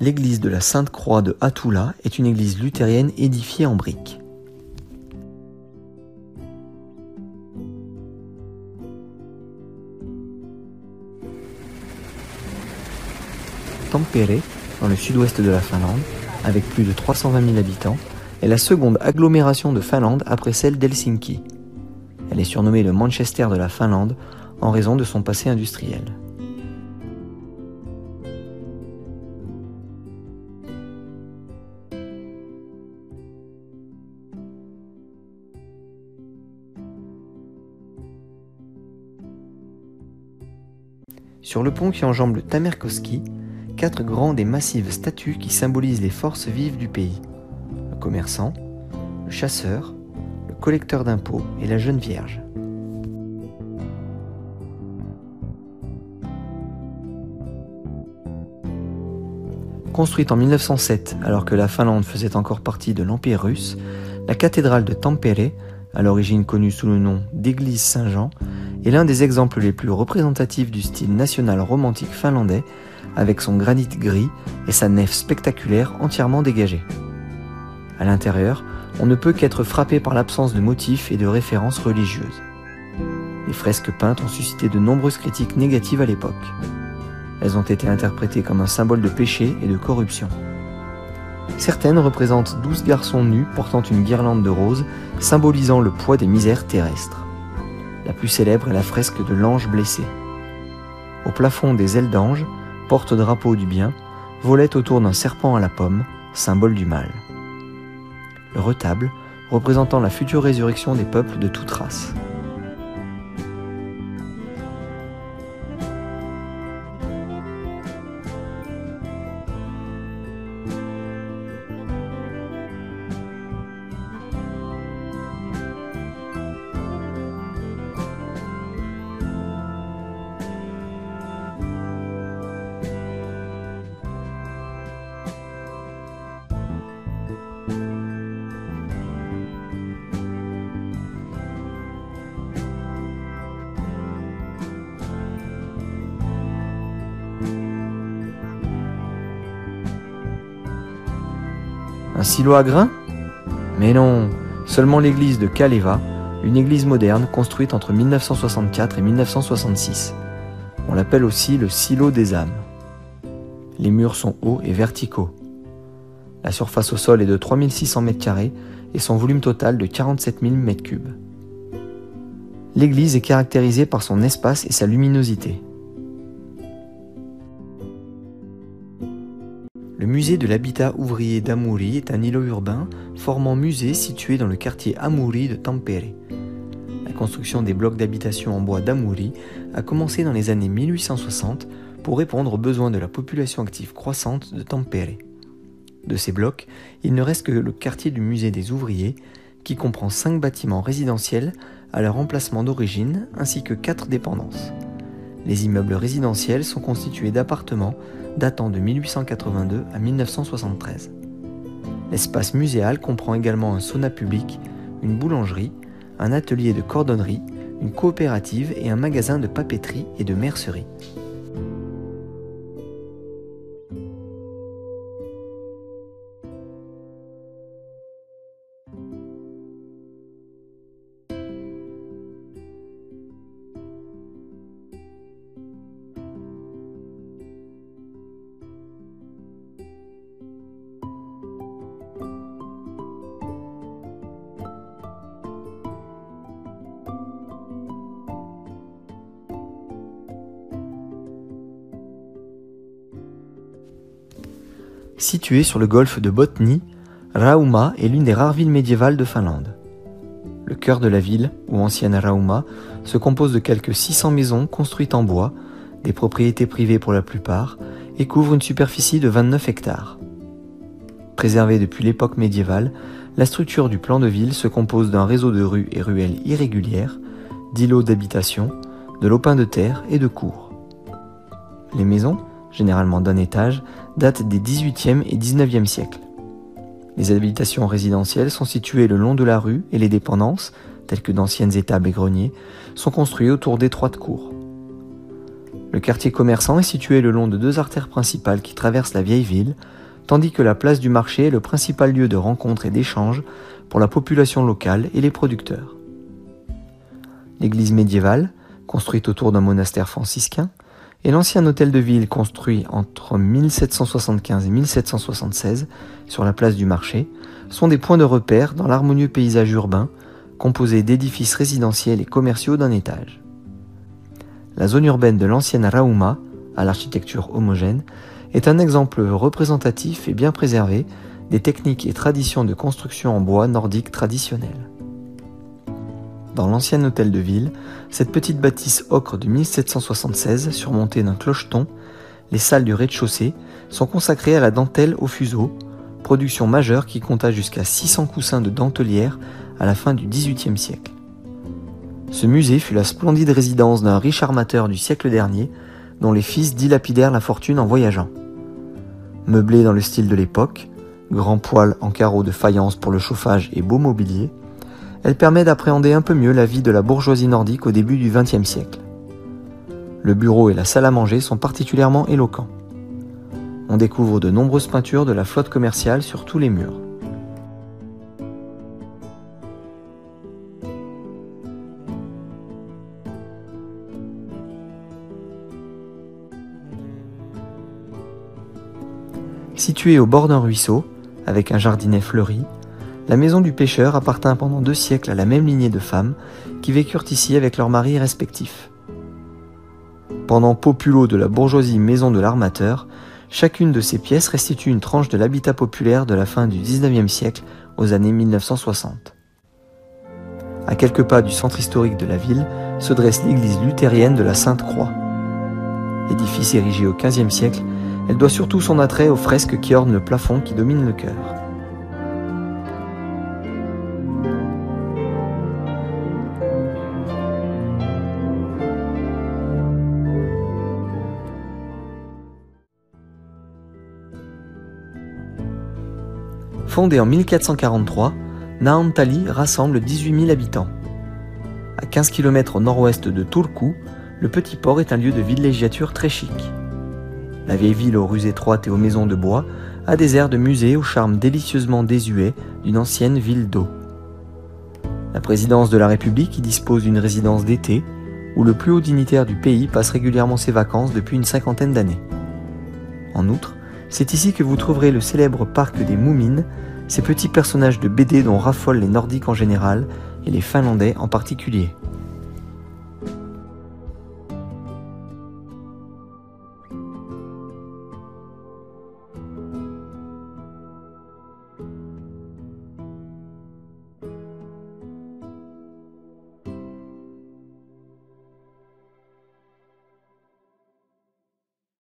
L'église de la Sainte-Croix de Hattula est une église luthérienne édifiée en briques. Tampere, dans le sud-ouest de la Finlande, avec plus de 320 000 habitants, est la seconde agglomération de Finlande après celle d'Helsinki. Elle est surnommée le Manchester de la Finlande en raison de son passé industriel. Sur le pont qui enjambe le Tammerkoski, 4 grandes et massives statues qui symbolisent les forces vives du pays. Le commerçant, le chasseur, le collecteur d'impôts et la jeune vierge. Construite en 1907 alors que la Finlande faisait encore partie de l'Empire russe, la cathédrale de Tampere, à l'origine connue sous le nom d'église Saint-Jean, est l'un des exemples les plus représentatifs du style national romantique finlandais, avec son granit gris et sa nef spectaculaire entièrement dégagée. À l'intérieur, on ne peut qu'être frappé par l'absence de motifs et de références religieuses. Les fresques peintes ont suscité de nombreuses critiques négatives à l'époque. Elles ont été interprétées comme un symbole de péché et de corruption. Certaines représentent 12 garçons nus portant une guirlande de roses, symbolisant le poids des misères terrestres. La plus célèbre est la fresque de l'ange blessé. Au plafond, des ailes d'ange, porte-drapeau du bien, volaient autour d'un serpent à la pomme, symbole du mal. Le retable, représentant la future résurrection des peuples de toute race. Un silo à grains? Mais non, seulement l'église de Kaleva, une église moderne construite entre 1964 et 1966. On l'appelle aussi le silo des âmes. Les murs sont hauts et verticaux. La surface au sol est de 3600 m² et son volume total de 47 000 m3. L'église est caractérisée par son espace et sa luminosité. Le musée de l'habitat ouvrier d'Amuri est un îlot urbain formant musée situé dans le quartier Amuri de Tampere. La construction des blocs d'habitation en bois d'Amuri a commencé dans les années 1860 pour répondre aux besoins de la population active croissante de Tampere. De ces blocs, il ne reste que le quartier du musée des ouvriers, qui comprend 5 bâtiments résidentiels à leur emplacement d'origine ainsi que 4 dépendances. Les immeubles résidentiels sont constitués d'appartements datant de 1882 à 1973. L'espace muséal comprend également un sauna public, une boulangerie, un atelier de cordonnerie, une coopérative et un magasin de papeterie et de mercerie. Située sur le golfe de Botnie, Rauma est l'une des rares villes médiévales de Finlande. Le cœur de la ville, ou ancienne Rauma, se compose de quelques 600 maisons construites en bois, des propriétés privées pour la plupart, et couvre une superficie de 29 hectares. Préservée depuis l'époque médiévale, la structure du plan de ville se compose d'un réseau de rues et ruelles irrégulières, d'îlots d'habitation, de lopins de terre et de cours. Les maisons, généralement d'un étage, datent des XVIIIe et XIXe siècles. Les habitations résidentielles sont situées le long de la rue et les dépendances, telles que d'anciennes étables et greniers, sont construites autour d'étroites cours. Le quartier commerçant est situé le long de deux artères principales qui traversent la vieille ville, tandis que la place du marché est le principal lieu de rencontre et d'échange pour la population locale et les producteurs. L'église médiévale, construite autour d'un monastère franciscain, et l'ancien hôtel de ville construit entre 1775 et 1776 sur la place du marché sont des points de repère dans l'harmonieux paysage urbain composé d'édifices résidentiels et commerciaux d'un étage. La zone urbaine de l'ancienne Rauma, à l'architecture homogène, est un exemple représentatif et bien préservé des techniques et traditions de construction en bois nordique traditionnelles. Dans l'ancien hôtel de ville, cette petite bâtisse ocre de 1776 surmontée d'un clocheton, les salles du rez-de-chaussée sont consacrées à la dentelle au fuseau, production majeure qui compta jusqu'à 600 coussins de dentelière à la fin du XVIIIe siècle. Ce musée fut la splendide résidence d'un riche armateur du siècle dernier, dont les fils dilapidèrent la fortune en voyageant. Meublée dans le style de l'époque, grand poêle en carreaux de faïence pour le chauffage et beau mobilier, elle permet d'appréhender un peu mieux la vie de la bourgeoisie nordique au début du XXe siècle. Le bureau et la salle à manger sont particulièrement éloquents. On découvre de nombreuses peintures de la flotte commerciale sur tous les murs. Située au bord d'un ruisseau, avec un jardinet fleuri, la maison du pêcheur appartint pendant 2 siècles à la même lignée de femmes qui vécurent ici avec leurs maris respectifs. Pendant populo de la bourgeoisie maison de l'armateur, chacune de ces pièces restitue une tranche de l'habitat populaire de la fin du XIXe siècle aux années 1960. À quelques pas du centre historique de la ville se dresse l'église luthérienne de la Sainte-Croix. Édifice érigé au XVe siècle, elle doit surtout son attrait aux fresques qui ornent le plafond qui domine le chœur. Fondée en 1443, Naantali rassemble 18 000 habitants. À 15 km au nord-ouest de Turku, le petit port est un lieu de villégiature très chic. La vieille ville aux rues étroites et aux maisons de bois a des airs de musée au charme délicieusement désuet d'une ancienne ville d'eau. La présidence de la République y dispose d'une résidence d'été où le plus haut dignitaire du pays passe régulièrement ses vacances depuis une 50aine d'années. En outre, c'est ici que vous trouverez le célèbre parc des Moumines, ces petits personnages de BD dont raffolent les Nordiques en général et les Finlandais en particulier.